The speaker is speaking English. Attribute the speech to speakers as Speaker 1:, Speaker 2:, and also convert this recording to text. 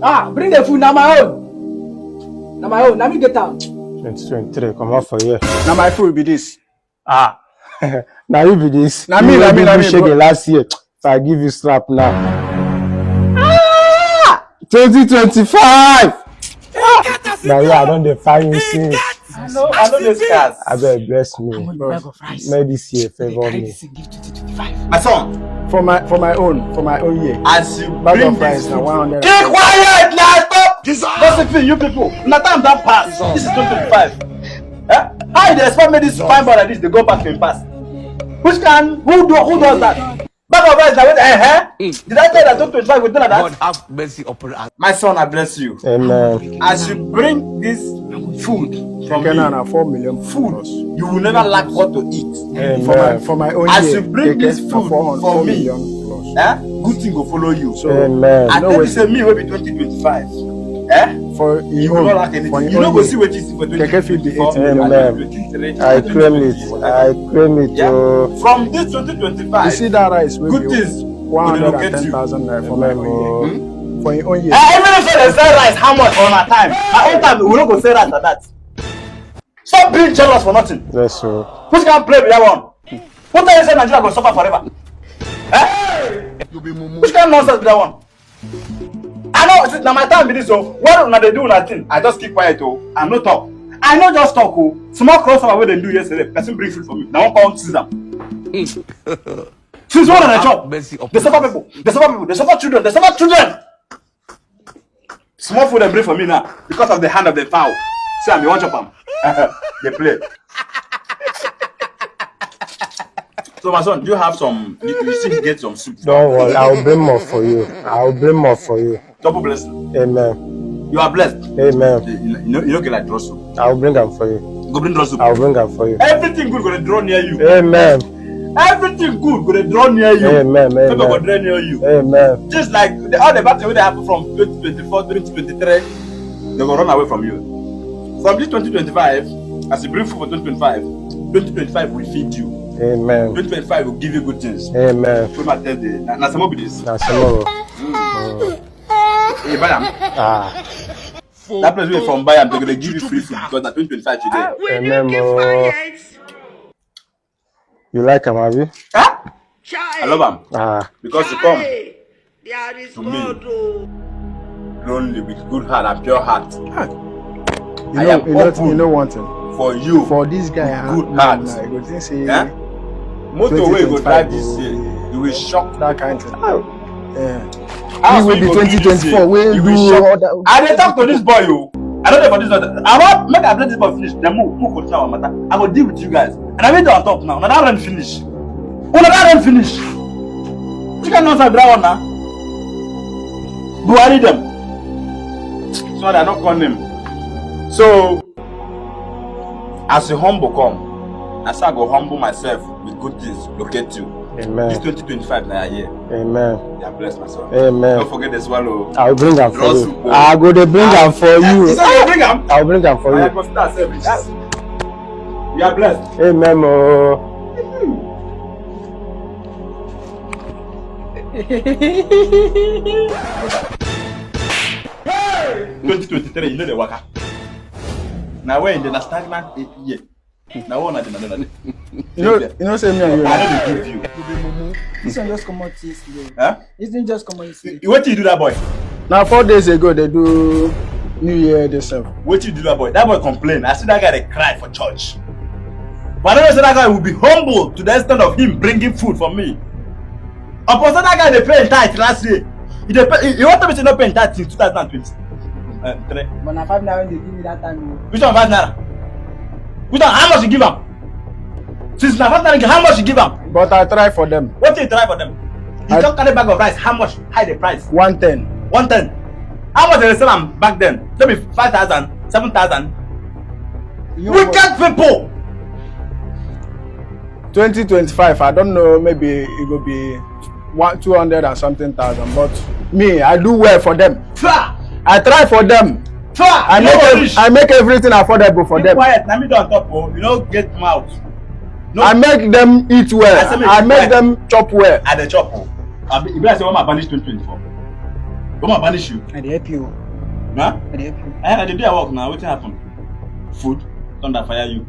Speaker 1: Bring the food. Now my own. Now me get out.
Speaker 2: 2023, come out for you.
Speaker 1: Now my food be this.
Speaker 2: Now you be this.
Speaker 1: Now me,
Speaker 2: last year. If I give you slap now. 2025. Now I don't define you since.
Speaker 1: I know the scars.
Speaker 2: I better bless me. May this year favor me.
Speaker 1: My son, for my own year. As you
Speaker 2: Bag
Speaker 1: bring
Speaker 2: of rice
Speaker 1: this
Speaker 2: now 100.
Speaker 1: keep quiet now, stop. Gossiping, you people. Now time that pass. This is 2025. How you expect me this fine boy like this? They go back and pass. Who does that? Bag of rice now. Did I tell you that 2025 will do like that?
Speaker 3: God have mercy upon us.
Speaker 1: My son, I bless you.
Speaker 2: Amen.
Speaker 1: As you bring this food from me,
Speaker 2: 4 million
Speaker 1: food, you will never lack what to eat.
Speaker 2: Amen.
Speaker 4: For my own
Speaker 1: As
Speaker 4: year,
Speaker 1: you bring this food for me, good thing will follow you. So
Speaker 2: Amen.
Speaker 1: I tell you, say me will be 2025.
Speaker 4: for
Speaker 1: You will not lack anything. You know, go see what you see for 2024.
Speaker 2: Amen. I claim it.
Speaker 1: Yeah.
Speaker 2: Oh.
Speaker 1: From this 2025,
Speaker 4: you see that rice will
Speaker 1: good
Speaker 4: be
Speaker 1: things will locate you.
Speaker 4: 110,000 naira for my own year. For your own year.
Speaker 1: Even if they sell rice, how much on our time? Our own time, we don't go sell rice for that. Stop being jealous for nothing.
Speaker 2: Yes, sir.
Speaker 1: Who's gonna play with that one? What time you say Nigeria gonna suffer forever? Which kind of nonsense be that one? I know, now my time be this, so what now they do nothing? I just keep quiet, I'm not talk. I know just talk, small crossover where they do yesterday. Person bring food for me. Now one pound season. Since one on a job, they suffer people, they suffer children. Small food they bring for me now because of the hand of the fowl. See, I'm the one chop them. They play. So my son, do you have some? You still get some soup?
Speaker 2: Don't worry, I'll bring more for you.
Speaker 1: Double blessing.
Speaker 2: Amen.
Speaker 1: You are blessed.
Speaker 2: Amen.
Speaker 1: You don't get like draw soup.
Speaker 2: I'll bring them for you.
Speaker 1: Go bring draw soup.
Speaker 2: I'll bring them for you.
Speaker 1: Everything good gonna draw near you.
Speaker 2: Amen.
Speaker 1: Everything good gonna draw near you.
Speaker 2: Amen.
Speaker 1: People gonna draw near you.
Speaker 2: Amen.
Speaker 1: Just like all the battle that happen from 2024, 2023, they gonna run away from you. From this 2025, as you bring food for 2025 will feed you.
Speaker 2: Amen.
Speaker 1: 2025 will give you good things.
Speaker 2: Amen.
Speaker 1: We might tell the now some of this.
Speaker 2: Now tomorrow.
Speaker 1: Hey, Bayam. That place where from Bayam, they're gonna give you free food because that 2025 today.
Speaker 2: Amen. You like him, have you?
Speaker 1: Huh? I love him. Because you come to me lonely with good heart and pure heart.
Speaker 4: You know one thing.
Speaker 1: For you,
Speaker 4: for this guy,
Speaker 1: good heart. Motor way go drive this year, you will shock
Speaker 4: that kind of thing.
Speaker 1: He will be 2024.
Speaker 4: We do all that.
Speaker 1: I dey talk to this boy, yo. I don't know for this other. I want make I play this boy finish. Then move continue our matter. I go deal with you guys. And I made on top now. Now that run finish. That run finish. You can answer that one now. Buhari them. So they are not calling him. So as a humble come, as I go humble myself with good things, locate you.
Speaker 2: Amen.
Speaker 1: This 2025 now year.
Speaker 2: Amen.
Speaker 1: You are blessed, my son.
Speaker 2: Amen.
Speaker 1: Don't forget the swallow.
Speaker 2: I'll bring them for you. I'll go to bring them for you.
Speaker 1: Is that you bring them?
Speaker 2: I'll bring them for you.
Speaker 1: You are blessed.
Speaker 2: Amen.
Speaker 1: 2023, you know the waka. Now we're in the stagnant year. Now one at another.
Speaker 4: You know, say me and you.
Speaker 1: I know they give you.
Speaker 5: This one just come out yesterday.
Speaker 1: Huh?
Speaker 5: This thing just come out yesterday.
Speaker 1: What you do that boy?
Speaker 4: Now 4 days ago they do New Year themselves.
Speaker 1: What you do that boy? That boy complain. I see that guy they cry for church. But I don't know that guy will be humble to the extent of him bringing food for me. Upon that guy they pay tithe last year. He wanted me to not pay tithe in 2023.
Speaker 5: But now 5 naira they give me that time.
Speaker 1: Which one 5 naira? Which one? How much you give him? Since now 5 naira, how much you give him?
Speaker 4: But I try for them.
Speaker 1: What did you try for them? You don't carry bag of rice. How much? High the price.
Speaker 4: 110.
Speaker 1: 110. How much did they sell them back then? Tell me 5,000, 7,000. Wicked people.
Speaker 4: 2025, I don't know, maybe it will be 200 and something thousand. But me, I do well for them. I try for them. I make everything affordable for them.
Speaker 1: Quiet. Let me do on top. You don't get mouth.
Speaker 4: No. I make them eat well. I make them chop well.
Speaker 1: At the chop. If I say, "What my banish 2024?" Come on, banish you.
Speaker 5: I dey help you.
Speaker 1: Huh?
Speaker 5: I dey help you.
Speaker 1: I did do your work now. What happened? Food? Thunder fire you.